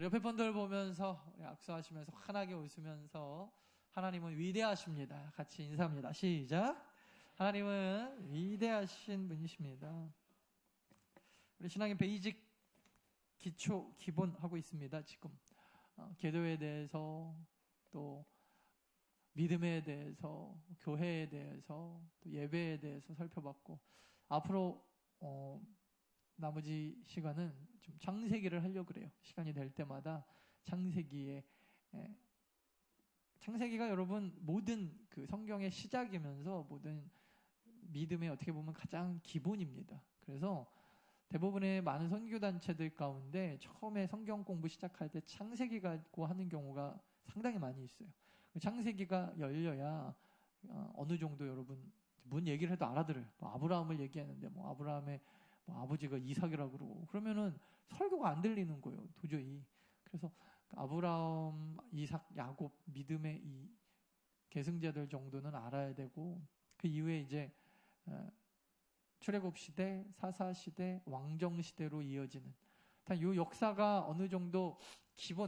우리 옆에 분들 보면서 우리 악수하시면서 환하게 웃으면서 하나님은 위대하십니다. 같이 인사합니다. 시작. 하나님은 위대하신 분이십니다. 우리 신앙의 베이직 기초 기본 하고 있습니다. 지금 기도에 대해서 또 믿음에 대해서 교회에 대해서 또 예배에 대해서 살펴봤고 앞으로 나머지 시간은 좀 창세기를 하려고 그래요. 시간이 될 때마다 창세기가 여러분 모든 그 성경의 시작이면서 모든 믿음의 어떻게 보면 가장 기본입니다. 그래서 대부분의 많은 선교단체들 가운데 처음에 성경 공부 시작할 때 창세기 가지고 하는 경우가 상당히 많이 있어요. 창세기가 열려야 어느 정도 여러분 뭔 얘기를 해도 알아들어요. 아브라함을 얘기하는데 아브라함의 아버지가 이삭이라고 그러고 그러면은 설교가 안 들리는 거예요. 도저히. 그래서 아브라함, 이삭, 야곱 믿음의 이 계승자들 정도는 알아야 되고 그 이후에 이제 출애굽 시대, 사사 시대, 왕정 시대로 이어지는 이 역사가 어느 정도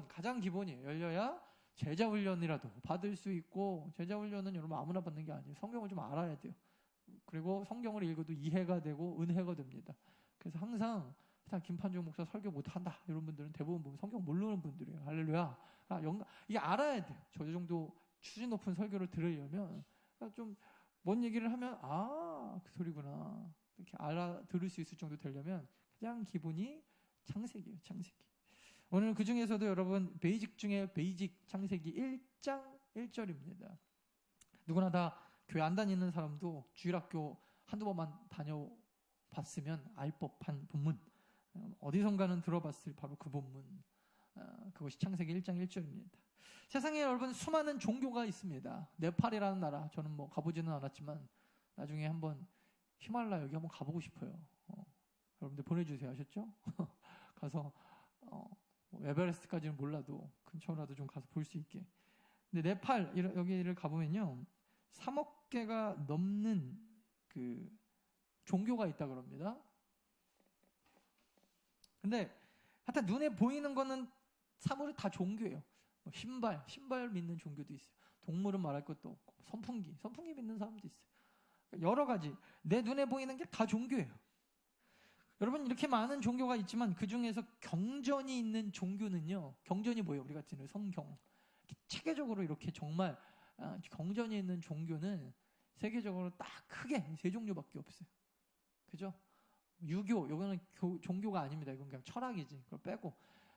가장 기본이에요. 열려야 제자 훈련이라도 받을 수 있고 제자 훈련은 여러분 아무나 받는 게 아니에요. 성경을 좀 알아야 돼요. 그리고 성경을 읽어도 이해가 되고 은혜가 됩니다. 그래서 항상 김판종 목사 설교 못한다 이런 분들은 대부분 보면 성경 모르는 분들이에요. 할렐루야. 이게 알아야 돼요. 저 정도 수준 높은 설교를 들으려면 좀 뭔 얘기를 하면 그 소리구나 이렇게 알아들을 수 있을 정도 되려면 가장 기본이 창세기예요. 창세기. 오늘 그 중에서도 여러분 베이직 중에 베이직 창세기 1장 1절입니다. 누구나 다 교회 안 다니는 사람도 주일학교 한두 번만 다녀봤으면 알 법한 본문, 어디선가는 들어봤을 바로 그 본문, 그것이 창세기 1장 1절입니다. 세상에 여러분 수많은 종교가 있습니다. 네팔이라는 나라, 저는 가보지는 않았지만 나중에 한번 히말라야 여기 한번 가보고 싶어요. 여러분들 보내주세요. 아셨죠? 가서 에베레스트까지는 몰라도 근처라도 좀 가서 볼 수 있게. 근데 네팔 여기를 가보면요 3억 개가 넘는 그 종교가 있다 그럽니다. 근데 하여튼 눈에 보이는 거는 사물이 다 종교예요. 신발 믿는 종교도 있어요. 동물은 말할 것도 없고 선풍기 믿는 사람도 있어요. 여러 가지 내 눈에 보이는 게 다 종교예요. 여러분 이렇게 많은 종교가 있지만 그 중에서 경전이 있는 종교는요. 경전이 뭐예요? 우리가 듣는 성경. 체계적으로 이렇게 정말 경전이 있는 종교는 세계적으로 딱 크게 3종류밖에 없어요. 그죠? 유교, 이거는 종교가 아닙니다. 이건 그냥 철학이지. 그걸 빼고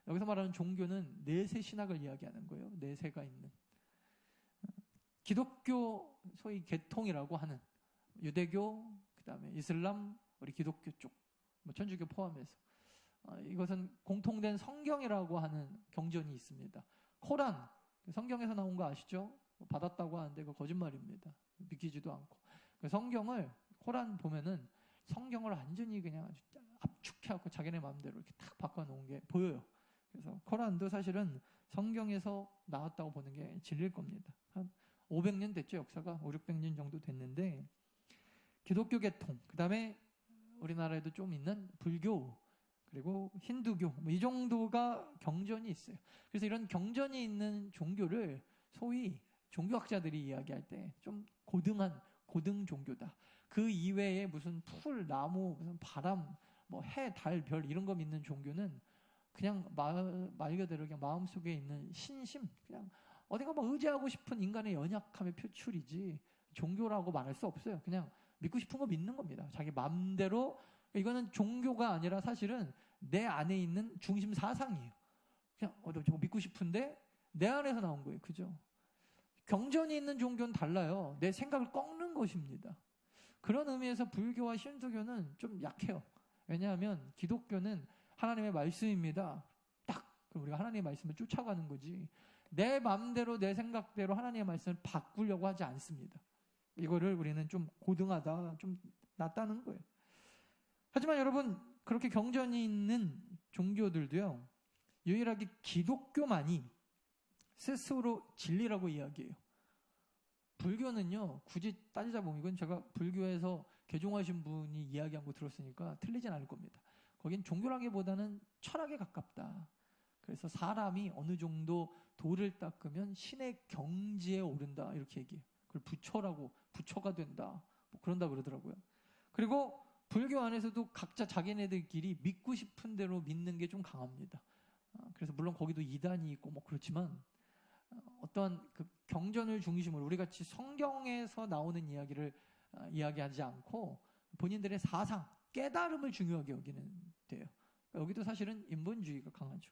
여기서 말하는 종교는 내세 신학을 이야기하는 거예요. 내세가 있는. 기독교 소위 계통이라고 하는 유대교, 그 다음에 이슬람, 우리 기독교 쪽, 천주교 포함해서 이것은 공통된 성경이라고 하는 경전이 있습니다. 코란, 성경에서 나온 거 아시죠? 받았다고 하는데 그거 거짓말입니다. 믿기지도 않고. 성경을 코란 보면은 성경을 완전히 그냥 아주 압축해갖고 자기네 마음대로 이렇게 탁 바꿔놓은 게 보여요. 그래서 코란도 사실은 성경에서 나왔다고 보는 게 진리일 겁니다. 한 500년 됐죠. 역사가 500~600년 정도 됐는데 기독교 계통, 그 다음에 우리나라에도 좀 있는 불교, 그리고 힌두교, 이 정도가 경전이 있어요. 그래서 이런 경전이 있는 종교를 소위 종교학자들이 이야기할 때 좀 고등 종교다. 그 이외에 무슨 풀, 나무, 무슨 바람, 해, 달, 별 이런 거 믿는 종교는 그냥 말 그대로 그냥 마음속에 있는 신심, 그냥 어딘가 의지하고 싶은 인간의 연약함의 표출이지 종교라고 말할 수 없어요. 그냥 믿고 싶은 거 믿는 겁니다. 자기 마음대로. 이거는 종교가 아니라 사실은 내 안에 있는 중심 사상이에요. 그냥 저거 믿고 싶은데 내 안에서 나온 거예요. 그죠? 경전이 있는 종교는 달라요. 내 생각을 꺾는 것입니다. 그런 의미에서 불교와 힌두교는 좀 약해요. 왜냐하면 기독교는 하나님의 말씀입니다. 딱 그럼 우리가 하나님의 말씀을 쫓아가는 거지 내 마음대로 내 생각대로 하나님의 말씀을 바꾸려고 하지 않습니다. 이거를 우리는 좀 고등하다, 좀 낮다는 거예요. 하지만 여러분 그렇게 경전이 있는 종교들도요 유일하게 기독교만이 스스로 진리라고 이야기해요. 불교는요 굳이 따지자 보면 이건 제가 불교에서 개종하신 분이 이야기한 거 들었으니까 틀리진 않을 겁니다. 거긴 종교라기보다는 철학에 가깝다. 그래서 사람이 어느 정도 도를 닦으면 신의 경지에 오른다 이렇게 얘기해요. 그걸 부처가 된다 뭐 그런다 그러더라고요. 그리고 불교 안에서도 각자 자기네들끼리 믿고 싶은 대로 믿는 게 좀 강합니다. 그래서 물론 거기도 이단이 있고 뭐 그렇지만 어떠한 그 경전을 중심으로 우리 같이 성경에서 나오는 이야기를 이야기하지 않고 본인들의 사상, 깨달음을 중요하게 여기는 돼요. 여기도 사실은 인본주의가 강하죠.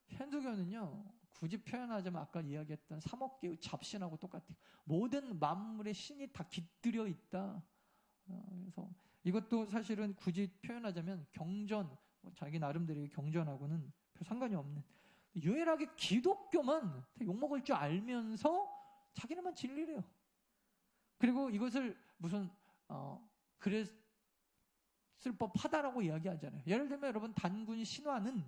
힌두교는요, 굳이 표현하자면 아까 이야기했던 3억 개의 잡신하고 똑같아요. 모든 만물의 신이 다 깃들여 있다. 그래서 이것도 사실은 굳이 표현하자면 경전, 자기 나름대로의 경전하고는 별 상관이 없는, 유일하게 기독교만 욕먹을 줄 알면서 자기네만 진리래요. 그리고 이것을 무슨 그랬을 법하다라고 이야기하잖아요. 예를 들면 여러분 단군 신화는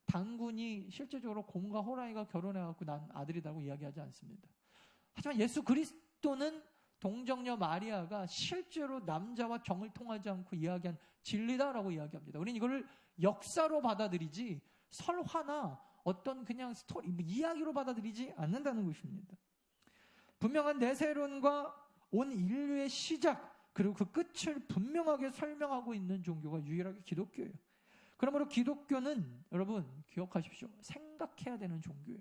단군이 실제적으로 곰과 호랑이가 결혼해갖고 난 아들이라고 이야기하지 않습니다. 하지만 예수 그리스도는 동정녀 마리아가 실제로 남자와 정을 통하지 않고 이야기한 진리다라고 이야기합니다. 우리는 이거를 역사로 받아들이지 설화나 어떤 그냥 스토리, 이야기로 받아들이지 않는다는 것입니다. 분명한 내세론과 온 인류의 시작, 그리고 그 끝을 분명하게 설명하고 있는 종교가 유일하게 기독교예요. 그러므로 기독교는 여러분 기억하십시오. 생각해야 되는 종교예요.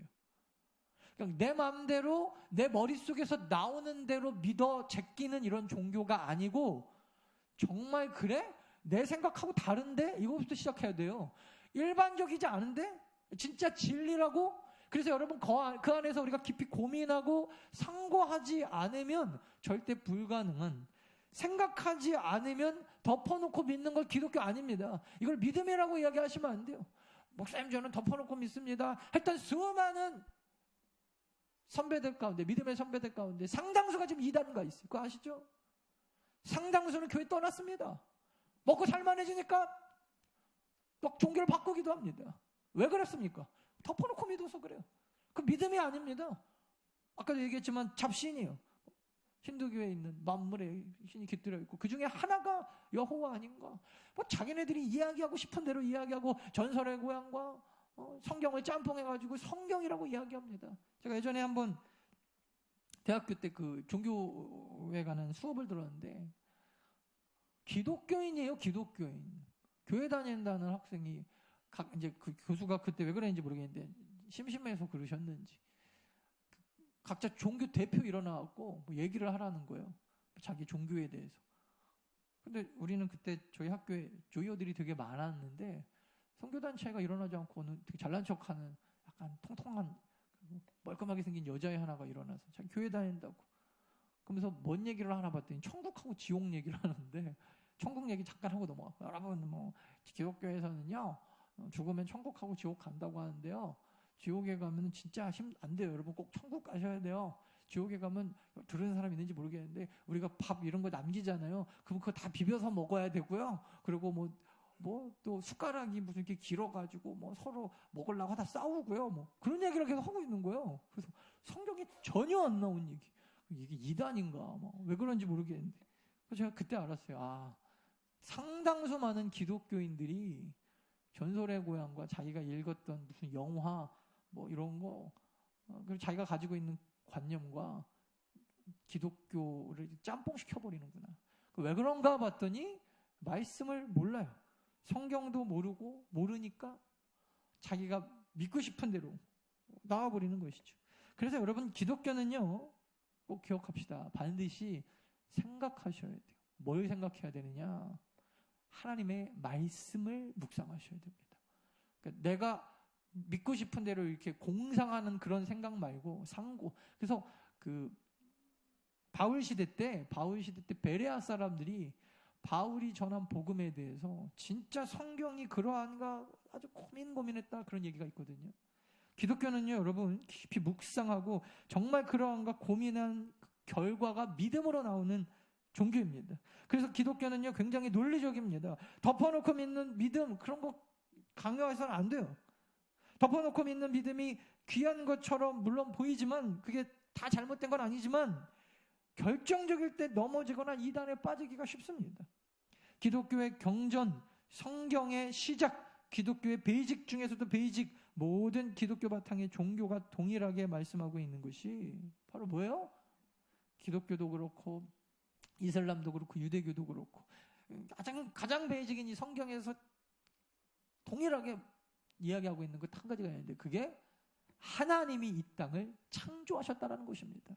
그러니까 내 마음대로 내 머릿속에서 나오는 대로 믿어 제끼는 이런 종교가 아니고, 정말 그래? 내 생각하고 다른데? 이거부터 시작해야 돼요. 일반적이지 않은데? 진짜 진리라고? 그래서 여러분 그 안에서 우리가 깊이 고민하고 상고하지 않으면 절대 불가능한, 생각하지 않으면 덮어놓고 믿는 건 기독교 아닙니다. 이걸 믿음이라고 이야기하시면 안 돼요. 목사님 저는 덮어놓고 믿습니다 했던 수많은 선배들 가운데, 믿음의 선배들 가운데 상당수가 지금 이단가 있어요. 그거 아시죠? 상당수는 교회 떠났습니다. 먹고 살만해지니까 막 종교를 바꾸기도 합니다. 왜 그랬습니까? 덮어놓고 믿어서 그래요. 그 믿음이 아닙니다. 아까도 얘기했지만 잡신이에요. 힌두교에 있는 만물의 신이 깃들어 있고 그 중에 하나가 여호와 아닌가. 뭐 자기네들이 이야기하고 싶은 대로 이야기하고 전설의 고향과 성경을 짬뽕해가지고 성경이라고 이야기합니다. 제가 예전에 한번 대학교 때 그 종교에 관한 수업을 들었는데 기독교인이에요. 기독교인. 교회 다닌다는 학생이 이제 그 교수가 그때 왜 그랬는지 모르겠는데 심심해서 그러셨는지 각자 종교 대표 일어나갖고 뭐 얘기를 하라는 거예요. 자기 종교에 대해서. 근데 우리는 그때 저희 학교에 조이어들이 되게 많았는데 선교단체가 일어나지 않고는 되게 잘난 척하는 약간 통통한 멀끔하게 생긴 여자애 하나가 일어나서 자기 교회 다닌다고. 그러면서 뭔 얘기를 하나 봤더니 천국하고 지옥 얘기를 하는데 천국 얘기 잠깐 하고 넘어가. 여러분 뭐 기독교에서는요 죽으면 천국하고 지옥 간다고 하는데요. 지옥에 가면 진짜 힘 안 돼요. 여러분 꼭 천국 가셔야 돼요. 지옥에 가면 들은 사람 있는지 모르겠는데 우리가 밥 이런 거 남기잖아요. 그럼 그거 다 비벼서 먹어야 되고요. 그리고 뭐 또 숟가락이 무슨 이렇게 길어가지고 뭐 서로 먹으려고 하다 싸우고요. 뭐 그런 얘기를 계속 하고 있는 거예요. 그래서 성경에 전혀 안 나온 얘기. 이게 이단인가? 뭐 왜 그런지 모르겠는데. 그래서 제가 그때 알았어요. 아, 상당수 많은 기독교인들이 전설의 고향과 자기가 읽었던 무슨 영화 뭐 이런 거 그리고 자기가 가지고 있는 관념과 기독교를 짬뽕 시켜버리는구나. 왜 그런가 봤더니 말씀을 몰라요. 성경도 모르니까 자기가 믿고 싶은 대로 나와버리는 것이죠. 그래서 여러분 기독교는요 꼭 기억합시다. 반드시 생각하셔야 돼요. 뭘 생각해야 되느냐? 하나님의 말씀을 묵상하셔야 됩니다. 그러니까 내가 믿고 싶은 대로 이렇게 공상하는 그런 생각 말고 상고. 그래서 그 바울 시대 때 베레아 사람들이 바울이 전한 복음에 대해서 진짜 성경이 그러한가 아주 고민했다 그런 얘기가 있거든요. 기독교는요 여러분 깊이 묵상하고 정말 그러한가 고민한 결과가 믿음으로 나오는 종교입니다. 그래서 기독교는요 굉장히 논리적입니다. 덮어놓고 믿는 믿음 그런 거 강요해서는 안 돼요. 덮어놓고 믿는 믿음이 귀한 것처럼 물론 보이지만 그게 다 잘못된 건 아니지만 결정적일 때 넘어지거나 이단에 빠지기가 쉽습니다. 기독교의 경전, 성경의 시작, 기독교의 베이직 중에서도 베이직, 모든 기독교 바탕의 종교가 동일하게 말씀하고 있는 것이 바로 뭐예요? 기독교도 그렇고 이슬람도 그렇고 유대교도 그렇고 가장 베이직인 이 성경에서 동일하게 이야기하고 있는 것 한 가지가 있는데, 그게 하나님이 이 땅을 창조하셨다라는 것입니다.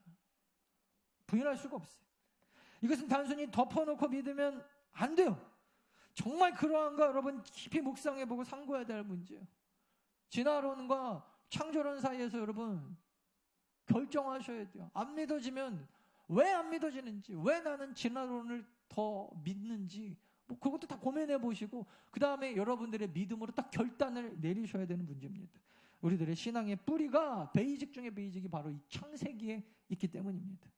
부인할 수가 없어요. 이것은 단순히 덮어놓고 믿으면 안 돼요. 정말 그러한가 여러분 깊이 묵상해보고 상고해야 될 문제예요. 진화론과 창조론 사이에서 여러분 결정하셔야 돼요. 안 믿어지면 왜 안 믿어지는지, 왜 나는 진화론을 더 믿는지, 뭐 그것도 다 고민해 보시고 그 다음에 여러분들의 믿음으로 딱 결단을 내리셔야 되는 문제입니다. 우리들의 신앙의 뿌리가 베이직 중에 베이직이 바로 이 창세기에 있기 때문입니다.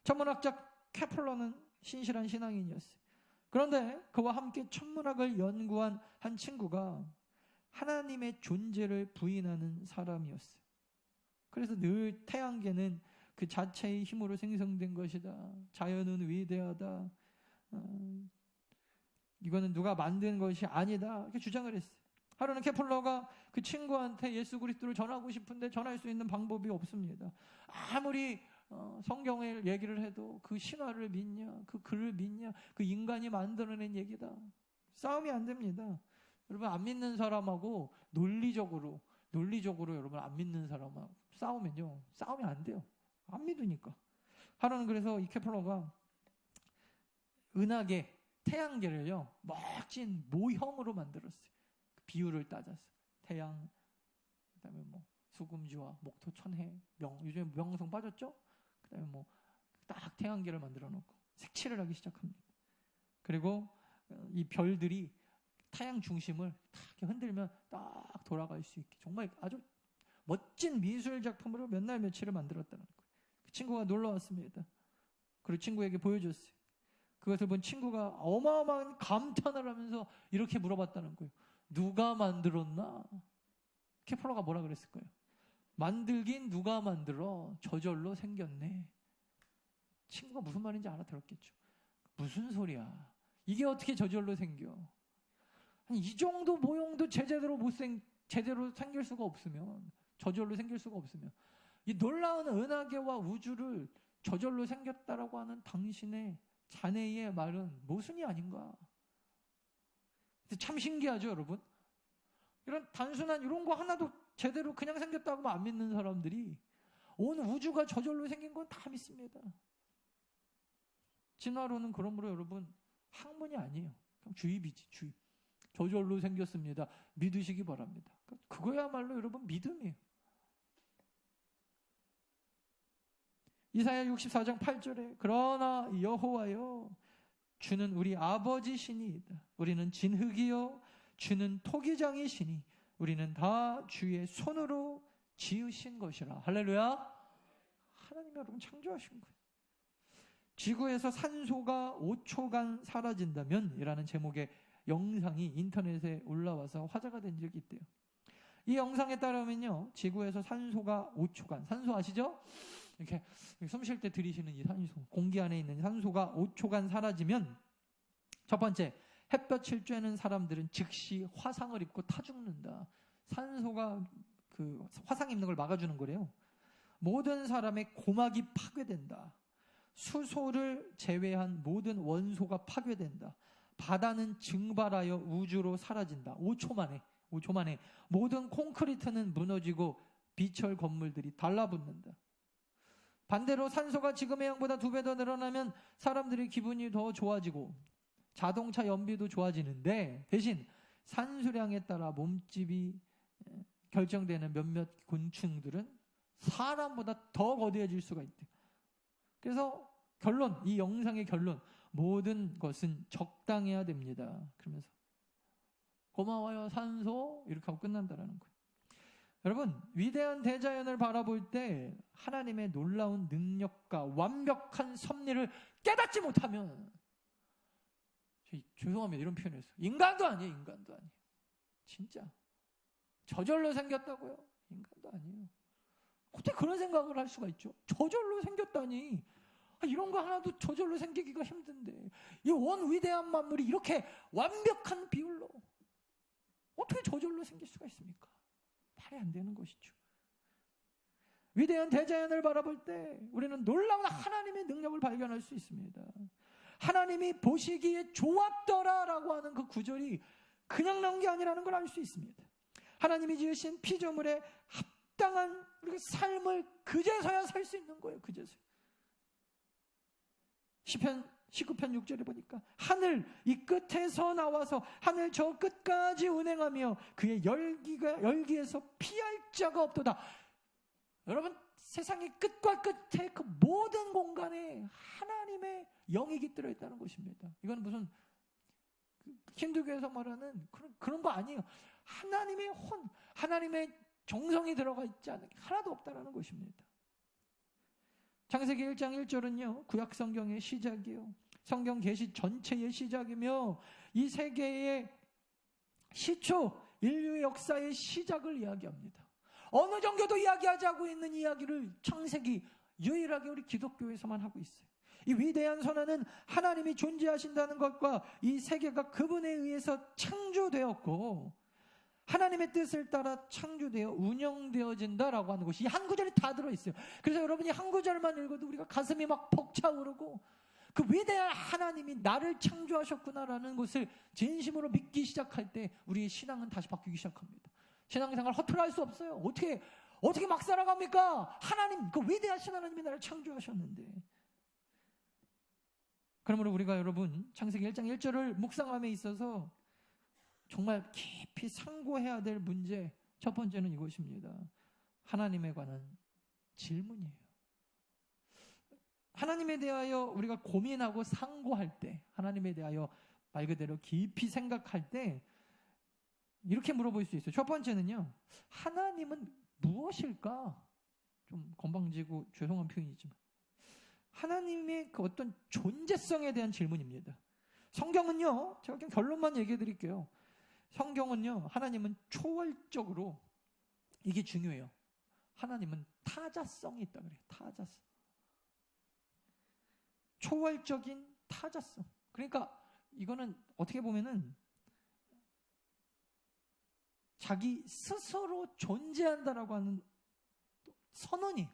천문학자 케플러는 신실한 신앙인이었어요. 그런데 그와 함께 천문학을 연구한 한 친구가 하나님의 존재를 부인하는 사람이었어요. 그래서 늘 태양계는 그 자체의 힘으로 생성된 것이다. 자연은 위대하다. 이거는 누가 만든 것이 아니다. 이렇게 주장을 했어요. 하루는 케플러가 그 친구한테 예수 그리스도를 전하고 싶은데 전할 수 있는 방법이 없습니다. 아무리 성경을 얘기를 해도 그 신화를 믿냐, 그 글을 믿냐, 그 인간이 만들어낸 얘기다. 싸움이 안 됩니다. 여러분, 안 믿는 사람하고 논리적으로 여러분 안 믿는 사람하고 싸우면요, 싸움이 안 돼요. 안 믿으니까. 하루는 그래서 이 케플러가 은하계, 태양계를요 멋진 모형으로 만들었어요. 그 비율을 따져서 태양, 그다음에 뭐 수금주와 목토, 천해, 요즘에 명성 빠졌죠? 그다음에 뭐 딱 태양계를 만들어 놓고 색칠을 하기 시작합니다. 그리고 이 별들이 태양 중심을 딱 흔들면 딱 돌아갈 수 있게 정말 아주 멋진 미술 작품으로 몇 날 며칠을 만들었다는 거예요. 그 친구가 놀러 왔습니다. 그리고 친구에게 보여줬어요. 그것을 본 친구가 어마어마한 감탄을 하면서 이렇게 물어봤다는 거예요. 누가 만들었나? 케플러가 뭐라 그랬을까요? 만들긴 누가 만들어? 저절로 생겼네. 친구가 무슨 말인지 알아들었겠죠. 무슨 소리야? 이게 어떻게 저절로 생겨? 아니, 이 정도 모형도 제대로 생길 수가 없으면, 저절로 생길 수가 없으면, 이 놀라운 은하계와 우주를 저절로 생겼다라고 하는 당신의 자네의 말은 모순이 아닌가? 참 신기하죠, 여러분? 이런 단순한 이런 거 하나도 제대로 그냥 생겼다고 안 믿는 사람들이 온 우주가 저절로 생긴 건 다 믿습니다. 진화론은 그러므로 여러분 학문이 아니에요. 그냥 주입이지, 주입. 저절로 생겼습니다. 믿으시기 바랍니다. 그거야말로 여러분 믿음이에요. 이사야 64장 8절에 그러나 여호와여 주는 우리 아버지 신이이다. 우리는 진흙이요 주는 토기장이시니 우리는 다 주의 손으로 지으신 것이라. 할렐루야. 하나님이 여러분 창조하신 거예요. 지구에서 산소가 5초간 사라진다면 이라는 제목의 영상이 인터넷에 올라와서 화제가 된 적이 있대요. 이 영상에 따르면요, 지구에서 산소가 5초간, 산소 아시죠? 이렇게 숨 쉴 때 들이쉬는 이 산소, 공기 안에 있는 산소가 5초간 사라지면 첫 번째, 햇볕을 쬐는 사람들은 즉시 화상을 입고 타 죽는다. 산소가 그 화상 입는 걸 막아주는 거래요. 모든 사람의 고막이 파괴된다. 수소를 제외한 모든 원소가 파괴된다. 바다는 증발하여 우주로 사라진다. 5초 만에 모든 콘크리트는 무너지고 비철 건물들이 달라붙는다. 반대로 산소가 지금의 양보다 2배 더 늘어나면 사람들의 기분이 더 좋아지고 자동차 연비도 좋아지는데 대신 산수량에 따라 몸집이 결정되는 몇몇 곤충들은 사람보다 더 거대해질 수가 있대. 그래서 이 영상의 결론, 모든 것은 적당해야 됩니다. 그러면서 고마워요 산소 이렇게 하고 끝난다라는 거예요. 여러분, 위대한 대자연을 바라볼 때 하나님의 놀라운 능력과 완벽한 섭리를 깨닫지 못하면, 죄송합니다 이런 표현을 했어요. 인간도 아니에요. 진짜 저절로 생겼다고요? 인간도 아니에요. 어떻게 그런 생각을 할 수가 있죠? 저절로 생겼다니. 이런 거 하나도 저절로 생기기가 힘든데 이 원 위대한 만물이 이렇게 완벽한 비율로 어떻게 저절로 생길 수가 있습니까? 말이 안 되는 것이죠. 위대한 대자연을 바라볼 때 우리는 놀라운 하나님의 능력을 발견할 수 있습니다. 하나님이 보시기에 좋았더라라고 하는 그 구절이 그냥 나온 게 아니라는 걸 알 수 있습니다. 하나님이 지으신 피조물에 합당한 우리가 삶을 그제서야 살 수 있는 거예요. 그제서야. 시편 19편 6절에 보니까 하늘 이 끝에서 나와서 하늘 저 끝까지 운행하며 그의 열기에서 피할 자가 없도다. 여러분, 세상의 끝과 끝에 그 모든 공간에 하나님의 영이 깃들어 있다는 것입니다. 이건 무슨 힌두교에서 말하는 그런 거 아니에요. 하나님의 하나님의 정성이 들어가 있지 않은 게 하나도 없다는 것입니다. 창세기 1장 1절은요, 구약 성경의 시작이에요. 성경 계시 전체의 시작이며 이 세계의 시초, 인류의 역사의 시작을 이야기합니다. 어느 정도도 이야기하지 않고 있는 이야기를 창세기 유일하게 우리 기독교에서만 하고 있어요. 이 위대한 선언은 하나님이 존재하신다는 것과 이 세계가 그분에 의해서 창조되었고 하나님의 뜻을 따라 창조되어 운영되어진다라고 하는 것이 이 한 구절이 다 들어있어요. 그래서 여러분이 한 구절만 읽어도 우리가 가슴이 막 벅차오르고 그 위대한 하나님이 나를 창조하셨구나라는 것을 진심으로 믿기 시작할 때 우리의 신앙은 다시 바뀌기 시작합니다. 신앙생활 허투루 수 없어요. 어떻게 막 살아갑니까? 하나님, 그 위대하신 하나님이 나를 창조하셨는데. 그러므로 우리가 여러분 창세기 1장 1절을 묵상함에 있어서 정말 깊이 상고해야 될 문제 첫 번째는 이것입니다. 하나님에 관한 질문이에요. 하나님에 대하여 우리가 고민하고 상고할 때, 하나님에 대하여 말 그대로 깊이 생각할 때 이렇게 물어볼 수 있어요. 첫 번째는요, 하나님은 무엇일까? 좀 건방지고 죄송한 표현이지만 하나님의 그 어떤 존재성에 대한 질문입니다. 성경은요, 제가 그냥 결론만 얘기해 드릴게요. 성경은요, 하나님은 초월적으로, 이게 중요해요. 하나님은 타자성이 있다 그래요. 타자성. 초월적인 타자성. 그러니까 이거는 어떻게 보면은 자기 스스로 존재한다라고 하는 선언이,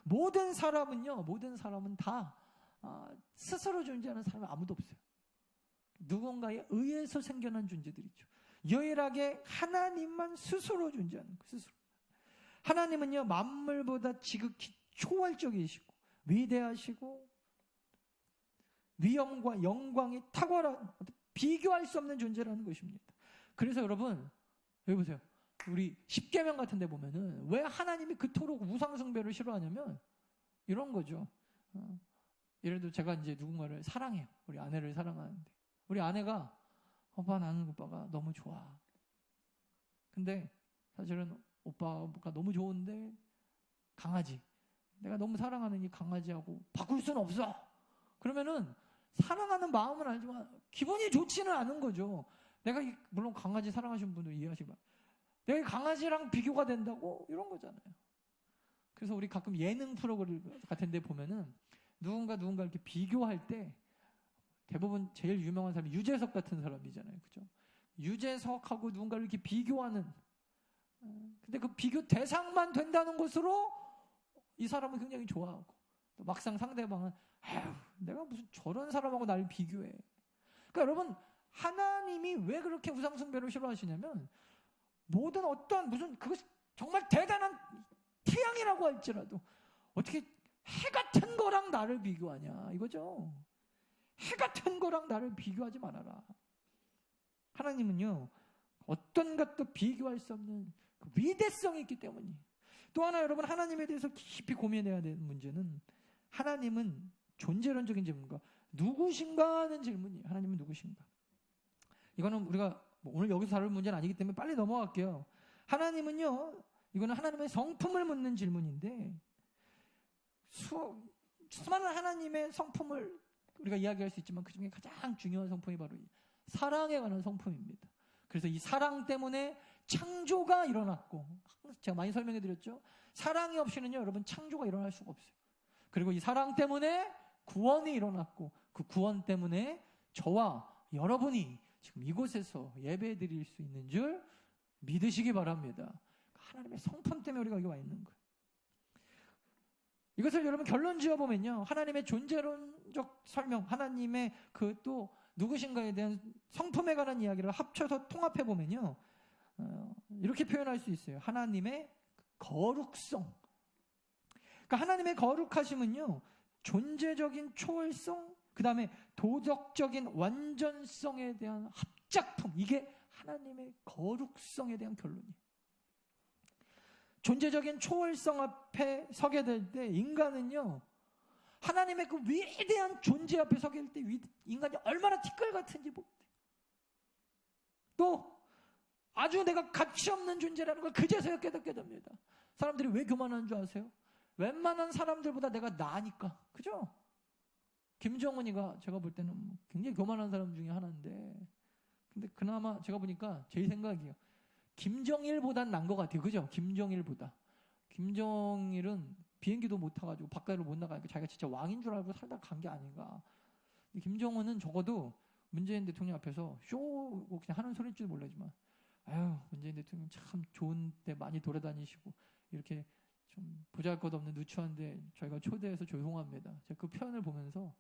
모든 사람은 다 스스로 존재하는 사람은 아무도 없어요. 누군가에 의해서 생겨난 존재들이죠. 유일하게 하나님만 스스로 존재하는 거예요. 스스로. 하나님은요, 만물보다 지극히 초월적이시고 위대하시고 위엄과 영광이 탁월한, 비교할 수 없는 존재라는 것입니다. 그래서 여러분, 여기 보세요. 우리 십계명 같은 데 보면은 왜 하나님이 그토록 우상숭배를 싫어하냐면 이런 거죠. 예를 들어 제가 이제 누군가를 사랑해요. 우리 아내를 사랑하는데 우리 아내가 오빠, 나는 오빠가 너무 좋아. 근데 사실은 오빠가 너무 좋은데 강아지, 내가 너무 사랑하는 이 강아지하고 바꿀 수는 없어. 그러면은 사랑하는 마음은 알지만 기분이 좋지는 않은 거죠. 내가 물론 강아지 사랑하시는 분들 이해하시고, 내가 강아지랑 비교가 된다고? 이런 거잖아요. 그래서 우리 가끔 예능 프로그램 같은 데 보면은 누군가 이렇게 비교할 때 대부분 제일 유명한 사람이 유재석 같은 사람이잖아요. 그죠? 유재석하고 누군가를 이렇게 비교하는, 근데 그 비교 대상만 된다는 것으로 이 사람은 굉장히 좋아하고, 또 막상 상대방은 아휴, 내가 무슨 저런 사람하고 나를 비교해. 그러니까 여러분, 하나님이 왜 그렇게 우상숭배를 싫어하시냐면 모든 어떤 무슨 그것이 정말 대단한 태양이라고 할지라도 어떻게 해 같은 거랑 나를 비교하냐 이거죠. 해 같은 거랑 나를 비교하지 말아라. 하나님은요, 어떤 것도 비교할 수 없는 그 위대성이 있기 때문이에요. 또 하나 여러분, 하나님에 대해서 깊이 고민해야 되는 문제는 하나님은 존재론적인 질문과 누구신가 하는 질문이에요. 하나님은 누구신가? 이거는 우리가 오늘 여기서 다룰 문제는 아니기 때문에 빨리 넘어갈게요. 하나님은요, 이거는 하나님의 성품을 묻는 질문인데 수많은 하나님의 성품을 우리가 이야기할 수 있지만 그 중에 가장 중요한 성품이 바로 이 사랑에 관한 성품입니다. 그래서 이 사랑 때문에 창조가 일어났고, 제가 많이 설명해 드렸죠. 사랑이 없이는요, 여러분, 창조가 일어날 수가 없어요. 그리고 이 사랑 때문에 구원이 일어났고, 그 구원 때문에 저와 여러분이 지금 이곳에서 예배 드릴 수 있는 줄 믿으시기 바랍니다. 하나님의 성품 때문에 우리가 여기 와 있는 거예요. 이것을 여러분 결론 지어보면요, 하나님의 존재론적 설명, 하나님의 그 또 누구신가에 대한 성품에 관한 이야기를 합쳐서 통합해보면요, 이렇게 표현할 수 있어요. 하나님의 거룩성. 그러니까 하나님의 거룩하심은요, 존재적인 초월성, 그 다음에 도덕적인 완전성에 대한 합작품, 이게 하나님의 거룩성에 대한 결론이에요. 존재적인 초월성 앞에 서게 될 때 인간은요, 하나님의 그 위대한 존재 앞에 서게 될 때 인간이 얼마나 티끌 같은지 봅니다. 또 아주 내가 가치 없는 존재라는 걸 그제서야 깨닫게 됩니다. 사람들이 왜 교만한 줄 아세요? 웬만한 사람들보다 내가 나으니까. 그죠? 김정은이가 제가 볼 때는 굉장히 교만한 사람 중에 하나인데, 근데 그나마 제가 보니까 제 생각이에요. 김정일보단 난 것 같아요. 그죠? 김정일보다. 김정일은 비행기도 못 타가지고 바깥으로 못 나가니까 자기가 진짜 왕인 줄 알고 살다 간 게 아닌가. 근데 김정은은 적어도 문재인 대통령 앞에서 쇼고 그냥 하는 소리인 줄 몰라지만, 아유, 문재인 대통령 참 좋은데 많이 돌아다니시고 이렇게 좀 보잘것없는 누추한데 저희가 초대해서 죄송합니다. 제가 그 표현을 보면서,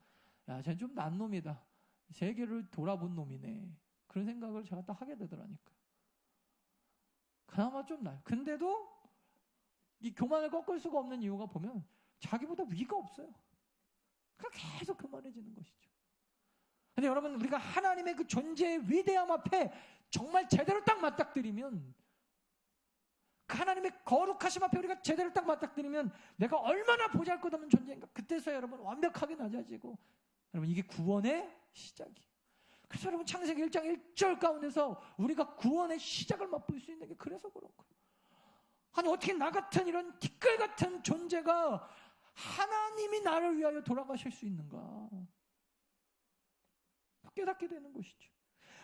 야, 쟤는 좀 난 놈이다. 세계를 돌아본 놈이네. 그런 생각을 제가 딱 하게 되더라니까. 그나마 좀 나요. 근데도 이 교만을 꺾을 수가 없는 이유가 보면 자기보다 위가 없어요. 그러니까 계속 교만해지는 것이죠. 근데 여러분, 우리가 하나님의 그 존재의 위대함 앞에 정말 제대로 딱 맞닥뜨리면, 그 하나님의 거룩하심 앞에 우리가 제대로 딱 맞닥뜨리면 내가 얼마나 보잘것없는 존재인가, 그때서야 여러분 완벽하게 낮아지고, 여러분 이게 구원의 시작이에요. 그래서 여러분 창세기 1장 1절 가운데서 우리가 구원의 시작을 맛볼 수 있는 게 그래서 그런 거예요. 아니 어떻게 나 같은 이런 티끌 같은 존재가 하나님이 나를 위하여 돌아가실 수 있는가 깨닫게 되는 것이죠.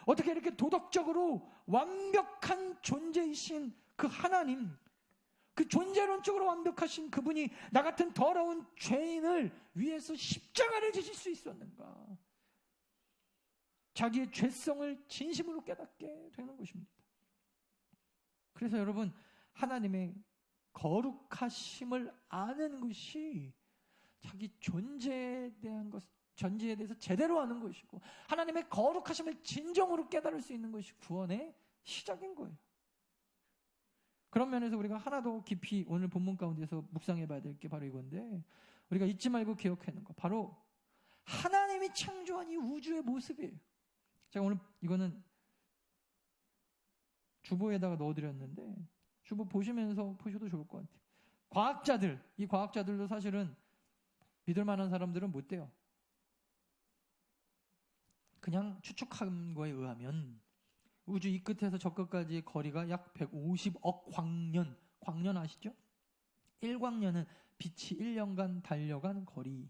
어떻게 이렇게 도덕적으로 완벽한 존재이신 그 하나님, 그 존재론적으로 완벽하신 그분이 나 같은 더러운 죄인을 위해서 십자가를 지실 수 있었는가, 자기의 죄성을 진심으로 깨닫게 되는 것입니다. 그래서 여러분, 하나님의 거룩하심을 아는 것이 자기 존재에 대해서 제대로 아는 것이고, 하나님의 거룩하심을 진정으로 깨달을 수 있는 것이 구원의 시작인 거예요. 그런 면에서 우리가 하나 더 깊이 오늘 본문 가운데서 묵상해 봐야 될 게 바로 이건데, 우리가 잊지 말고 기억하는 거, 바로 하나님이 창조한 이 우주의 모습이에요. 제가 오늘 이거는 주보에다가 넣어드렸는데, 주보 보시면서 보셔도 좋을 것 같아요. 이 과학자들도 사실은 믿을 만한 사람들은 못 돼요. 그냥 추측한 거에 의하면 우주 이 끝에서 저 끝까지 거리가 약 150억 광년, 광년 아시죠? 1광년은 빛이 1년간 달려간 거리.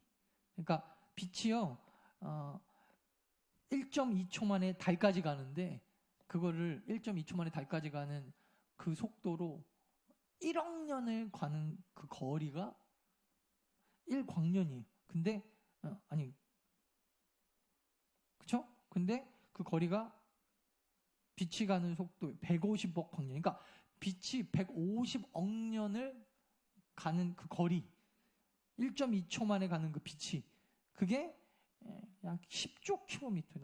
그러니까 빛이요, 1.2초 만에 달까지 가는데, 그거를 1.2초 만에 달까지 가는 그 속도로 1억 년을 가는 그 거리가 1광년이에요. 근데 그쵸? 근데 그 거리가 빛이 가는 속도 150억 광년. 그러니까 빛이 150억 년을 가는 그 거리, 1.2초 만에 가는 그 빛이, 그게 약 10조 킬로미터.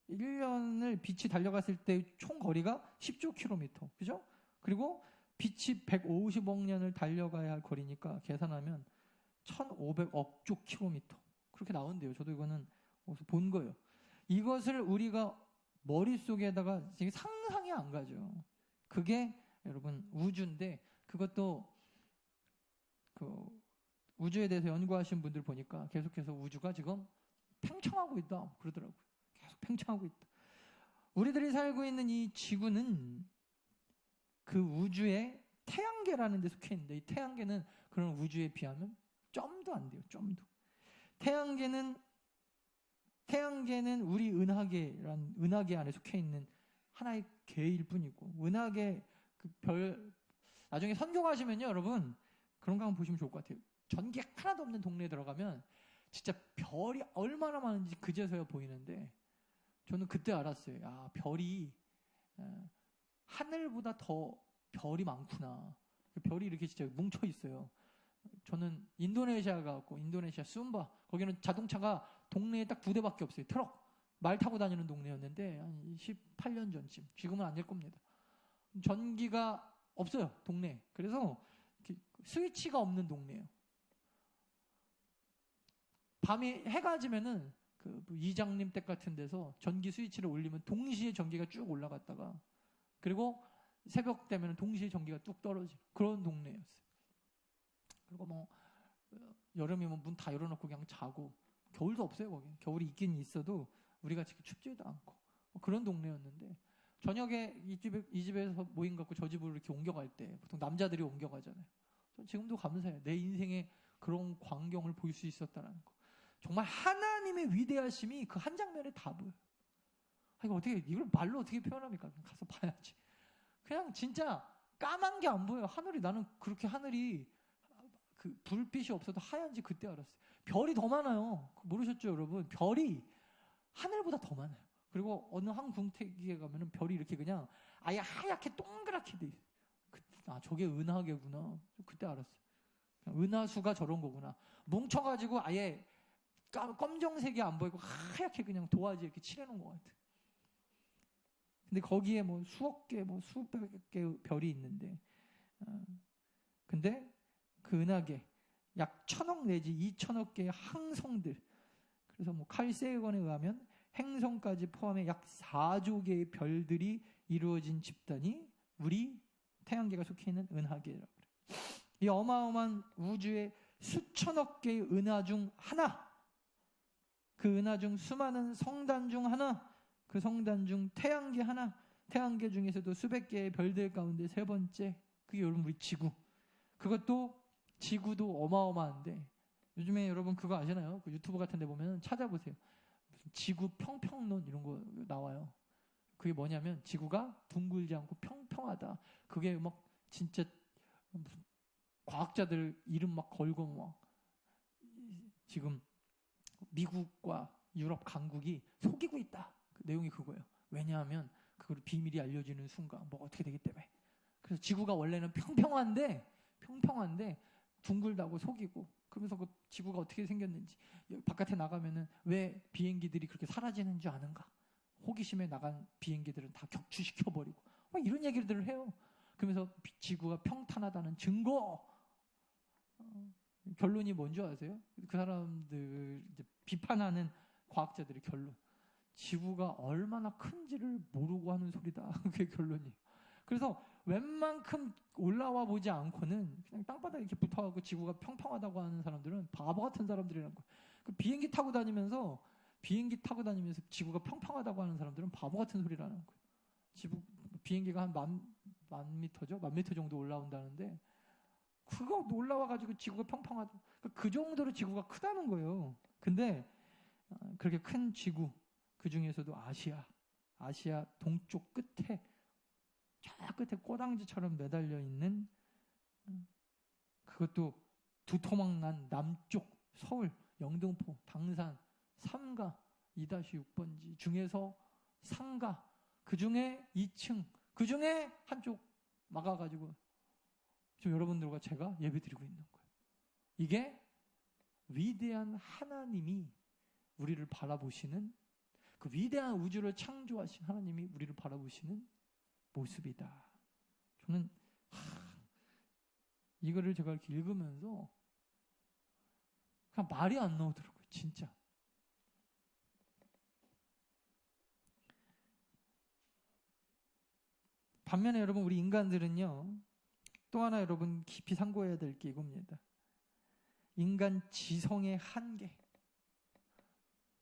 1년을 빛이 달려갔을 때 총 거리가 10조 킬로미터. 그죠? 그리고 빛이 150억 년을 달려가야 할 거리니까 계산하면 1,500억 조 킬로미터. 그렇게 나온대요. 저도 이거는 어디서 본 거예요. 이것을 우리가 머릿속에다가 상상이 안 가죠. 그게 여러분 우주인데, 그것도 그 우주에 대해서 연구하신 분들 보니까 계속해서 우주가 지금 팽창하고 있다 그러더라고요. 계속 팽창하고 있다. 우리들이 살고 있는 이 지구는 그 우주의 태양계라는 데 속해 있는데, 이 태양계는 그런 우주에 비하면 점도 안 돼요. 점도. 태양계는 우리 은하계 안에 속해 있는 하나의 계일 뿐이고, 은하계 그 별, 나중에 선교가시면요 여러분 그런 거 한번 보시면 좋을 것 같아요. 전기 하나도 없는 동네에 들어가면 진짜 별이 얼마나 많은지 그제서야 보이는데, 저는 그때 알았어요. 아, 별이 하늘보다 더 별이 많구나. 별이 이렇게 진짜 뭉쳐 있어요. 저는 인도네시아 가고 인도네시아 숨바 거기는 자동차가 동네에 딱 2대밖에 없어요. 트럭 말 타고 다니는 동네였는데 한 18년 전쯤. 지금은 안 될 겁니다. 전기가 없어요, 동네. 그래서 스위치가 없는 동네예요. 밤에 해가 지면은 그 이장님 댁 같은 데서 전기 스위치를 올리면 동시에 전기가 쭉 올라갔다가 그리고 새벽 되면 동시에 전기가 뚝 떨어지는 그런 동네였어요. 그리고 뭐 여름이면 문 다 열어놓고 그냥 자고 겨울도 없어요 거기. 겨울이 있긴 있어도 우리가 지금 춥지도 않고 뭐 그런 동네였는데 저녁에 이 집에서 모임 갖고 저 집으로 이렇게 옮겨갈 때 보통 남자들이 옮겨가잖아요. 지금도 감사해요. 내 인생에 그런 광경을 볼 수 있었다는 거. 정말 하나님의 위대하심이 그 한 장면에 다 보여요. 이거 어떻게 이걸 말로 어떻게 표현합니까? 그냥 가서 봐야지. 그냥 진짜 까만 게 안 보여요. 하늘이 나는 그렇게 하늘이 그 불빛이 없어도 하얀지 그때 알았어요. 별이 더 많아요. 모르셨죠, 여러분? 별이 하늘보다 더 많아요. 그리고 어느 한 궁택에 가면은 별이 이렇게 그냥 아예 하얗게 동그랗게 돼 있어요. 저게 은하계구나. 그때 알았어요. 은하수가 저런 거구나. 뭉쳐가지고 아예 검정색이 안 보이고 하얗게 그냥 도화지 이렇게 칠해놓은 것 같아요. 근데 거기에 뭐 수억 개, 뭐 수백 개 별이 있는데, 근데 그 은하계 약 1,000억 내지 2,000억 개의 항성들. 그래서 뭐 칼 세이건에 의하면 행성까지 포함해 약 4조 개의 별들이 이루어진 집단이 우리 태양계가 속해 있는 은하계라고 그래요. 이 어마어마한 우주의 수천억 개의 은하 중 하나, 그 은하 중 수많은 성단 중 하나, 그 성단 중 태양계 하나, 태양계 중에서도 수백 개의 별들 가운데 세 번째, 그게 여러분 우리 지구. 그것도 지구도 어마어마한데 요즘에 여러분 그거 아시나요? 그 유튜브 같은 데 보면 찾아보세요. 무슨 지구 평평론 이런 거 나와요. 그게 뭐냐면 지구가 둥글지 않고 평평하다. 그게 막 진짜 무슨 과학자들 이름 막 걸고 막 지금 미국과 유럽 강국이 속이고 있다. 그 내용이 그거예요. 왜냐하면 그걸 비밀이 알려지는 순간 뭐가 어떻게 되기 때문에. 그래서 지구가 원래는 평평한데 둥글다고 속이고 그러면서 그 지구가 어떻게 생겼는지 바깥에 나가면은 왜 비행기들이 그렇게 사라지는 줄 아는가? 호기심에 나간 비행기들은 다 격추시켜버리고 이런 얘기들을 해요. 그러면서 지구가 평탄하다는 증거. 결론이 뭔지 아세요? 그 사람들 이제 비판하는 과학자들의 결론. 지구가 얼마나 큰지를 모르고 하는 소리다. 그게 결론이에요. 그래서 웬만큼 올라와 보지 않고는 그냥 땅바닥에 이렇게 붙어가고 지구가 평평하다고 하는 사람들은 바보 같은 사람들이라는 거예요. 그 비행기 타고 다니면서 지구가 평평하다고 하는 사람들은 바보 같은 소리라는 거예요. 비행기가 한 만 미터죠? 10,000m 정도 올라온다는데 그거 올라와가지고 지구가 평평하다. 그 정도로 지구가 크다는 거예요. 근데 그렇게 큰 지구 그 중에서도 아시아 동쪽 끝에 저 끝에 꼬당지처럼 매달려 있는 그것도 두토막 난 남쪽 서울 영등포 당산 삼가 2-6번지 중에서 상가 그 중에 2층 그 중에 한쪽 막아가지고 지금 여러분들과 제가 예배드리고 있는 거예요. 이게 위대한 하나님이 우리를 바라보시는 그 위대한 우주를 창조하신 하나님이 우리를 바라보시는 모습이다. 저는 이거를 제가 이렇게 읽으면서 그냥 말이 안 나오더라고요. 진짜. 반면에 여러분 우리 인간들은요. 또 하나 여러분 깊이 상고해야 될 게 이겁니다. 인간 지성의 한계.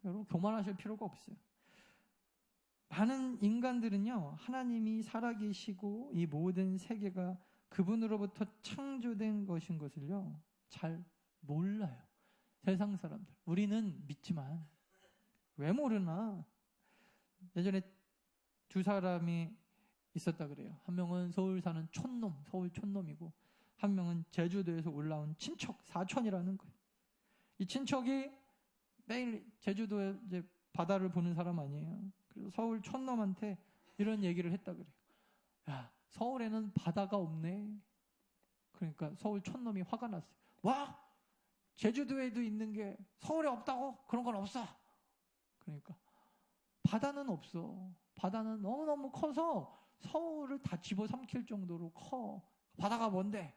여러분 교만하실 필요가 없어요. 많은 인간들은요. 하나님이 살아계시고 이 모든 세계가 그분으로부터 창조된 것인 것을요. 잘 몰라요. 세상 사람들. 우리는 믿지만 왜 모르나? 예전에 두 사람이 있었다 그래요. 한 명은 서울 사는 촌놈, 서울 촌놈이고 한 명은 제주도에서 올라온 친척, 사촌이라는 거예요. 이 친척이 매일 제주도에 이제 바다를 보는 사람 아니에요. 그래서 서울 촌놈한테 이런 얘기를 했다 그래요. 야, 서울에는 바다가 없네. 그러니까 서울 촌놈이 화가 났어요. 와, 제주도에도 있는 게 서울에 없다고? 그런 건 없어. 그러니까 바다는 없어. 바다는 너무너무 커서 서울을 다 집어삼킬 정도로 커. 바다가 뭔데?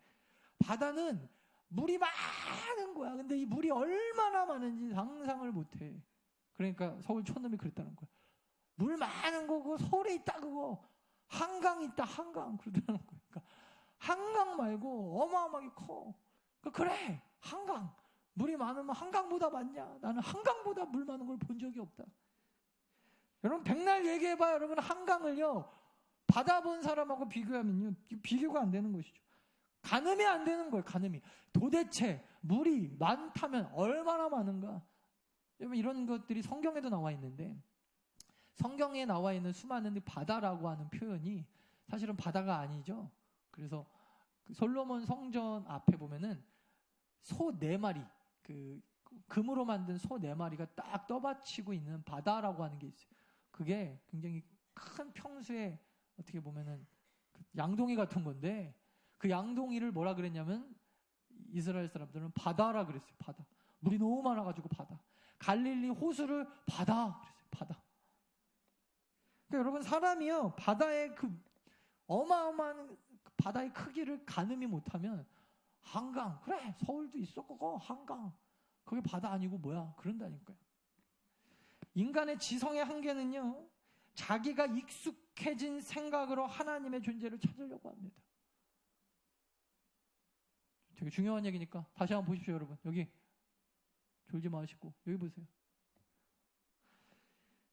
바다는 물이 많은 거야. 근데 이 물이 얼마나 많은지 상상을 못해. 그러니까 서울 촌놈이 그랬다는 거야. 물 많은 거고 서울에 있다 그거. 한강 있다 한강 그러더라는 거야. 그러니까 한강 말고 어마어마하게 커. 그래 한강. 물이 많으면 한강보다 많냐? 나는 한강보다 물 많은 걸 본 적이 없다. 여러분 백날 얘기해봐요. 여러분 한강을요. 바다 본 사람하고 비교하면요. 비교가 안 되는 것이죠. 가늠이 안 되는 거예요. 가늠이. 도대체 물이 많다면 얼마나 많은가? 여러분 이런 것들이 성경에도 나와 있는데 성경에 나와 있는 수많은 바다라고 하는 표현이 사실은 바다가 아니죠. 그래서 그 솔로몬 성전 앞에 보면은 소 4마리, 금으로 만든 소 4마리가 딱 떠받치고 있는 바다라고 하는 게 있어요. 그게 굉장히 큰 평수에 어떻게 보면은 양동이 같은 건데 그 양동이를 뭐라 그랬냐면 이스라엘 사람들은 바다라 그랬어요. 바다. 물이 너무 많아가지고 바다. 갈릴리 호수를 바다 그랬어요. 바다. 그러니까 여러분 사람이요 바다의 그 어마어마한 바다의 크기를 가늠이 못하면 한강 그래 서울도 있었고 한강 그게 바다 아니고 뭐야 그런다니까요. 인간의 지성의 한계는요 자기가 익숙해진 생각으로 하나님의 존재를 찾으려고 합니다. 되게 중요한 얘기니까 다시 한번 보십시오. 여러분 여기 졸지 마시고 여기 보세요.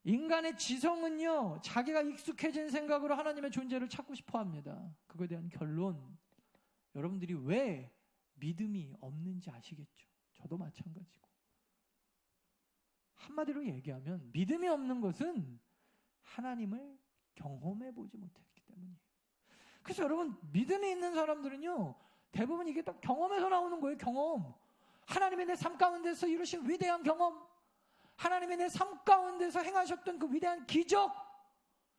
인간의 지성은요 자기가 익숙해진 생각으로 하나님의 존재를 찾고 싶어 합니다. 그거에 대한 결론 여러분들이 왜 믿음이 없는지 아시겠죠? 저도 마찬가지고. 한마디로 얘기하면 믿음이 없는 것은 하나님을 경험해 보지 못했기 때문이에요. 그래서 여러분 믿음이 있는 사람들은요 대부분 이게 딱 경험에서 나오는 거예요. 경험. 하나님의 내 삶 가운데서 이루신 위대한 경험, 하나님의 내 삶 가운데서 행하셨던 그 위대한 기적,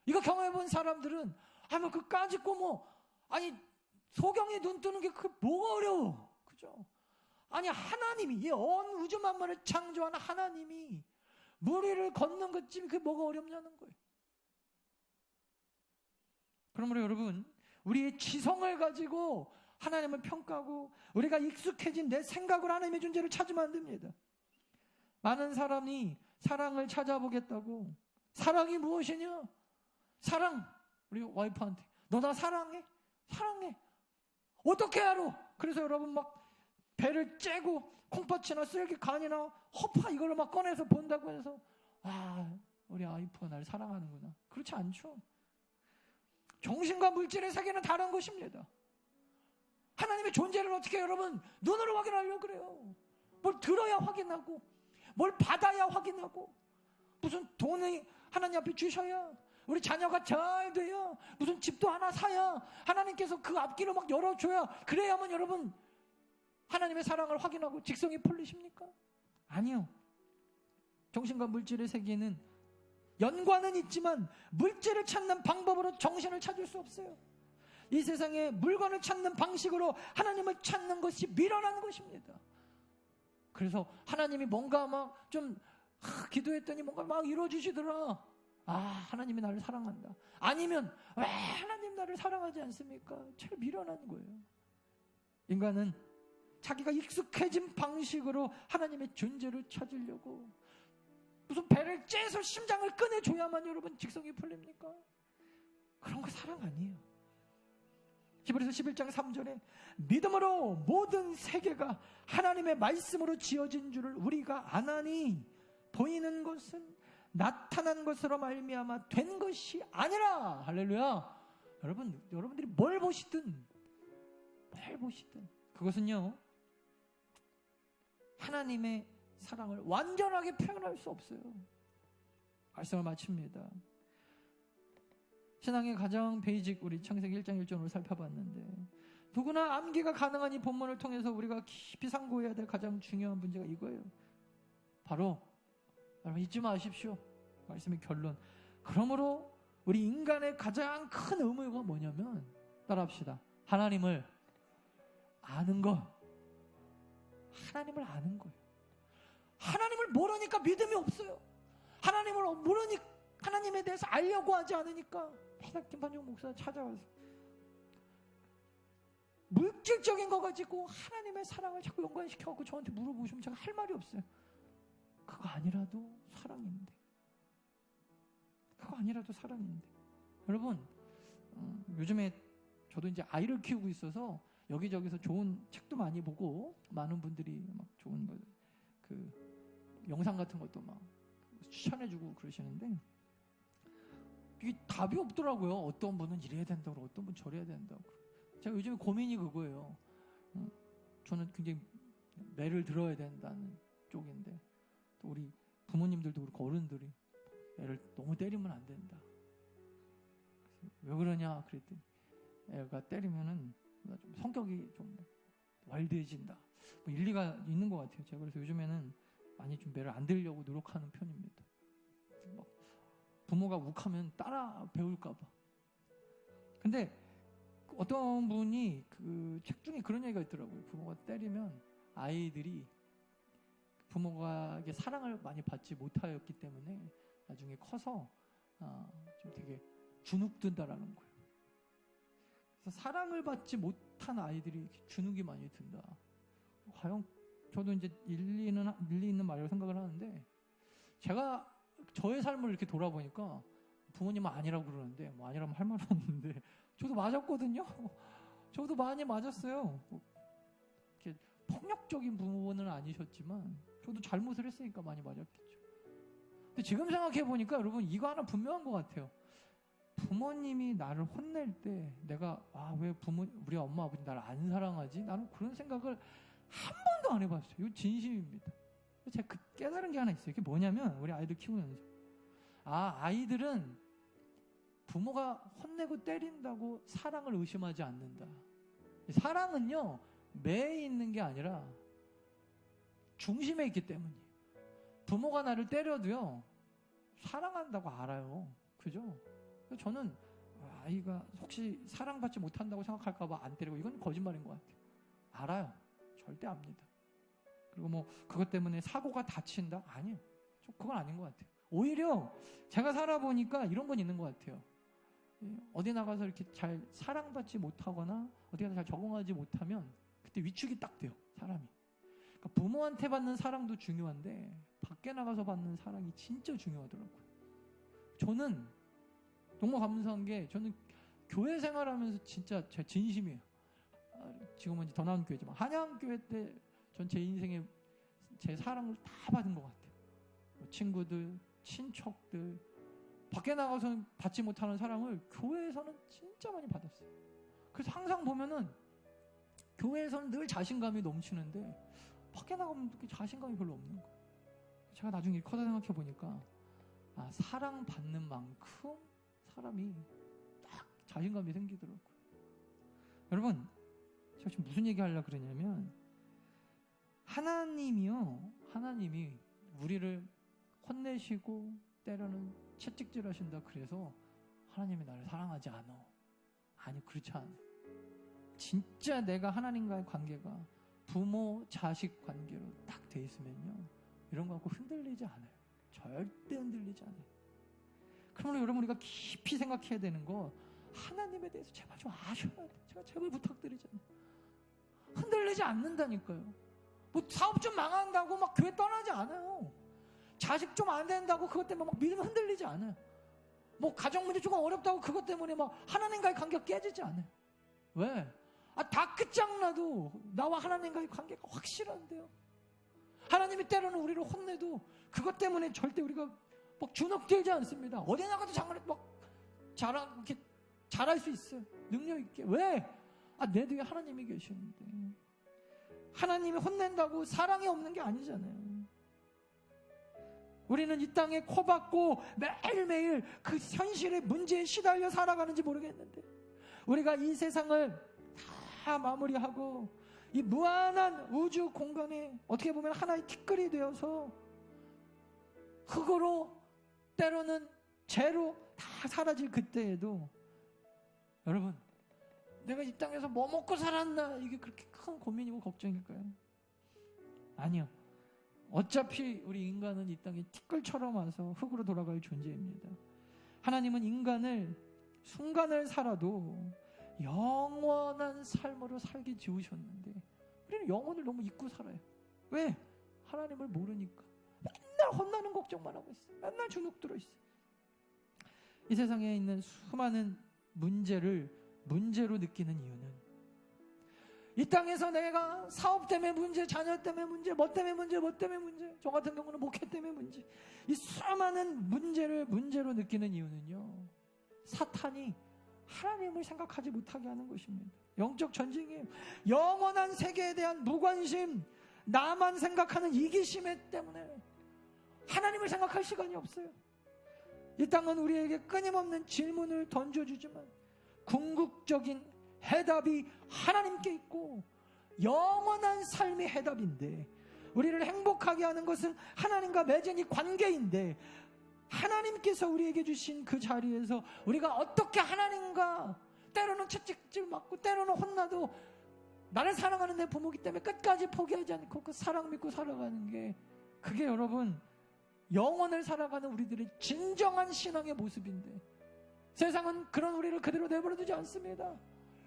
이거 경험해 본 사람들은 뭐 그까짓 거 아니 소경이 눈 뜨는 게 뭐가 어려워. 그죠? 아니 하나님이 이 온 우주 만물을 창조하는 하나님이 물 위를 걷는 것쯤이 그게 뭐가 어렵냐는 거예요. 그러므로 여러분 우리의 지성을 가지고 하나님을 평가하고 우리가 익숙해진 내 생각으로 하나님의 존재를 찾으면 안 됩니다. 많은 사람이 사랑을 찾아보겠다고 사랑이 무엇이냐? 사랑 우리 와이프한테 너 나 사랑해? 사랑해. 어떻게 알아? 그래서 여러분 막 배를 째고 콩팥이나 쓰레기 간이나 허파 이걸로 막 꺼내서 본다고 해서 우리 와이프가 나를 사랑하는구나. 그렇지 않죠. 정신과 물질의 세계는 다른 것입니다. 하나님의 존재를 어떻게 여러분 눈으로 확인하려고 그래요. 뭘 들어야 확인하고 뭘 받아야 확인하고 무슨 돈이 하나님 앞에 주셔야 우리 자녀가 잘 돼야 무슨 집도 하나 사야 하나님께서 그 앞길을 막 열어줘야 그래야만 여러분 하나님의 사랑을 확인하고 직성이 풀리십니까? 아니요. 정신과 물질의 세계는 연관은 있지만 물질을 찾는 방법으로 정신을 찾을 수 없어요. 이 세상에 물건을 찾는 방식으로 하나님을 찾는 것이 미련한 것입니다. 그래서 하나님이 뭔가 막 좀 기도했더니 뭔가 막 이루어주시더라. 하나님이 나를 사랑한다. 아니면 왜 하나님 나를 사랑하지 않습니까? 참 미련한 거예요. 인간은 자기가 익숙해진 방식으로 하나님의 존재를 찾으려고 무슨 배를 째서 심장을 꺼내줘야만 여러분 직성이 풀립니까? 그런 거 사랑 아니에요. 히브리서 11장 3절에 믿음으로 모든 세계가 하나님의 말씀으로 지어진 줄을 우리가 아나니 보이는 것은 나타난 것으로 말미암아 된 것이 아니라. 할렐루야. 여러분들이 뭘 보시든 그것은요 하나님의 사랑을 완전하게 표현할 수 없어요. 말씀을 마칩니다. 신앙의 가장 베이직 우리 창세기 1장 1절을 살펴봤는데 누구나 암기가 가능한 이 본문을 통해서 우리가 깊이 상고해야 될 가장 중요한 문제가 이거예요. 바로 여러분 잊지 마십시오. 말씀의 결론. 그러므로 우리 인간의 가장 큰 의무가 뭐냐면, 따라합시다. 하나님을 아는 것. 하나님을 아는 거예요. 하나님을 모르니까 믿음이 없어요. 하나님을 모르니까, 하나님에 대해서 알려고 하지 않으니까 맨날 김판중 목사 찾아와서 물질적인 거 가지고 하나님의 사랑을 자꾸 연관시켜갖고 저한테 물어보시면 제가 할 말이 없어요. 그거 아니라도 사랑인데. 그거 아니라도 사랑인데. 여러분, 요즘에 저도 이제 아이를 키우고 있어서 여기저기서 좋은 책도 많이 보고, 많은 분들이 막 좋은 그 영상 같은 것도 막 추천해주고 그러시는데, 이게 답이 없더라고요. 어떤 분은 이래야 된다고, 어떤 분은 저래야 된다고. 제가 요즘에 고민이 그거예요. 저는 굉장히 매를 들어야 된다는 쪽인데, 또 우리 부모님들도 그렇고 어른들이 애를 너무 때리면 안 된다. 왜 그러냐 그랬더니, 애가 때리면은 좀 성격이 좀 와일드해진다. 뭐 일리가 있는 것 같아요. 제가 그래서 요즘에는 많이 좀 매를 안 들려고 노력하는 편입니다. 막 부모가 욱하면 따라 배울까봐. 근데 어떤 분이 그 책 중에 그런 얘기가 있더라고요. 부모가 때리면 아이들이 부모가 사랑을 많이 받지 못하였기 때문에 나중에 커서 좀 되게 주눅든다라는 거예요. 그래서 사랑을 받지 못한 아이들이 주눅이 많이 든다. 과연 저도 이제 일리 있는 말이라고 생각을 하는데, 제가 저의 삶을 이렇게 돌아보니까 부모님은 아니라고 그러는데, 뭐 아니라면 할 말은 없는데, 저도 맞았거든요. 저도 많이 맞았어요. 이렇게 폭력적인 부모는 아니셨지만 저도 잘못을 했으니까 많이 맞았겠죠. 근데 지금 생각해 보니까 여러분, 이거 하나 분명한 것 같아요. 부모님이 나를 혼낼 때 내가 왜 우리 엄마 아버지 나를 안 사랑하지? 나는 그런 생각을 한 번도 안 해봤어요. 이거 진심입니다. 제가 깨달은 게 하나 있어요. 이게 뭐냐면, 우리 아이들 키우면서 아이들은 부모가 혼내고 때린다고 사랑을 의심하지 않는다. 사랑은요, 매에 있는 게 아니라 중심에 있기 때문이에요. 부모가 나를 때려도요, 사랑한다고 알아요. 그죠? 저는 아이가 혹시 사랑받지 못한다고 생각할까봐 안 때리고, 이건 거짓말인 것 같아요. 알아요. 절대 압니다. 그리고 뭐 그것 때문에 사고가 다친다? 아니에요. 그건 아닌 것 같아요. 오히려 제가 살아보니까 이런 건 있는 것 같아요. 어디 나가서 이렇게 잘 사랑받지 못하거나 어디 가서 잘 적응하지 못하면 그때 위축이 딱 돼요, 사람이. 그러니까 부모한테 받는 사랑도 중요한데 밖에 나가서 받는 사랑이 진짜 중요하더라고요. 저는 너무 감사한 게, 저는 교회 생활하면서 진짜 제 진심이에요. 지금은 이제 더 나은 교회지만 한양교회 때 전 제 인생에 제 사랑을 다 받은 것 같아요. 친구들, 친척들, 밖에 나가서는 받지 못하는 사랑을 교회에서는 진짜 많이 받았어요. 그래서 항상 보면은 교회에서는 늘 자신감이 넘치는데 밖에 나가면 자신감이 별로 없는 거예요. 제가 나중에 커서 생각해 보니까 사랑받는 만큼 사람이 딱 자신감이 생기더라고요. 여러분, 제가 지금 무슨 얘기 하려고 그러냐면, 하나님이 우리를 혼내시고 때로는 채찍질 하신다 그래서 하나님이 나를 사랑하지 않아. 아니, 그렇지 않아요. 진짜 내가 하나님과의 관계가 부모 자식 관계로 딱 돼 있으면요, 이런 거 갖고 흔들리지 않아요. 절대 흔들리지 않아요. 그러므로 여러분, 우리가 깊이 생각해야 되는 거, 하나님에 대해서 제발 좀 아셔야 돼요. 제가 제발 부탁드리잖아요. 흔들리지 않는다니까요. 뭐 사업 좀 망한다고 막 교회 떠나지 않아요. 자식 좀 안 된다고 그것 때문에 막 믿음 흔들리지 않아요. 뭐 가정 문제 조금 어렵다고 그것 때문에 막 하나님과의 관계가 깨지지 않아요. 왜? 다 끝장나도 나와 하나님과의 관계가 확실한데요. 하나님이 때로는 우리를 혼내도 그것 때문에 절대 우리가 막 주눅들지 않습니다. 어디 나가도 장관에 막 이렇게 잘할 수 있어요. 능력 있게. 왜? 내 뒤에 하나님이 계시는데. 하나님이 혼낸다고 사랑이 없는 게 아니잖아요. 우리는 이 땅에 코박고 매일매일 그 현실의 문제에 시달려 살아가는지 모르겠는데, 우리가 이 세상을 다 마무리하고 이 무한한 우주 공간에 어떻게 보면 하나의 티끌이 되어서 흙으로, 때로는 죄로 다 사라질 그때에도 여러분, 내가 이 땅에서 뭐 먹고 살았나, 이게 그렇게 큰 고민이고 걱정일까요? 아니요. 어차피 우리 인간은 이 땅에 티끌처럼 와서 흙으로 돌아갈 존재입니다. 하나님은 인간을 순간을 살아도 영원한 삶으로 살게 지으셨는데 우리는 영혼을 너무 잊고 살아요. 왜? 하나님을 모르니까. 맨날 혼나는 걱정만 하고 있어요. 맨날 주눅 들어 있어요. 이 세상에 있는 수많은 문제를 문제로 느끼는 이유는 이 땅에서 내가 사업 때문에 문제, 자녀 때문에 문제, 뭐 때문에 문제, 저 같은 경우는 목회 때문에 문제, 이 수많은 문제를 문제로 느끼는 이유는요, 사탄이 하나님을 생각하지 못하게 하는 것입니다. 영적 전쟁이에요. 영원한 세계에 대한 무관심, 나만 생각하는 이기심 때문에 하나님을 생각할 시간이 없어요. 이 땅은 우리에게 끊임없는 질문을 던져주지만 궁극적인 해답이 하나님께 있고 영원한 삶이 해답인데, 우리를 행복하게 하는 것은 하나님과 맺은 이 관계인데, 하나님께서 우리에게 주신 그 자리에서 우리가 어떻게 하나님과 때로는 채찍질 맞고 때로는 혼나도 나를 사랑하는 내 부모기 때문에 끝까지 포기하지 않고 그 사랑 믿고 살아가는 게, 그게 여러분 영원을 살아가는 우리들의 진정한 신앙의 모습인데, 세상은 그런 우리를 그대로 내버려두지 않습니다.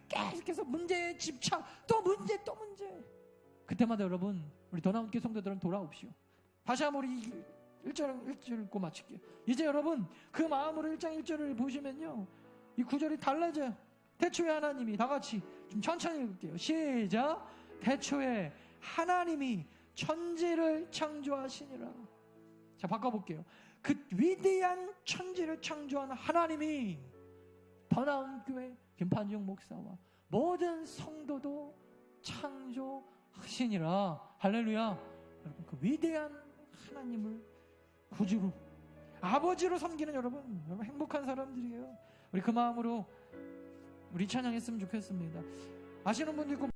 계속해서 문제에 집착, 또 문제. 그때마다 여러분, 우리 더 나은 교회 성도들은 돌아옵시오. 다시 한번 우리 1절 읽고 마칠게요. 이제 여러분 그 마음으로 1장 1절을 보시면요, 이 구절이 달라져요. 태초에 하나님이, 다 같이 좀 천천히 읽을게요. 시작. 태초에 하나님이 천지를 창조하시니라. 자, 바꿔볼게요. 그 위대한 천지를 창조한 하나님이 더 나은 교회 김판중 목사와 모든 성도도 창조하시니라. 할렐루야. 여러분, 그 위대한 하나님을 구주로, 아버지로 섬기는 여러분 행복한 사람들이에요. 우리 그 마음으로 우리 찬양했으면 좋겠습니다. 아시는 분도 있고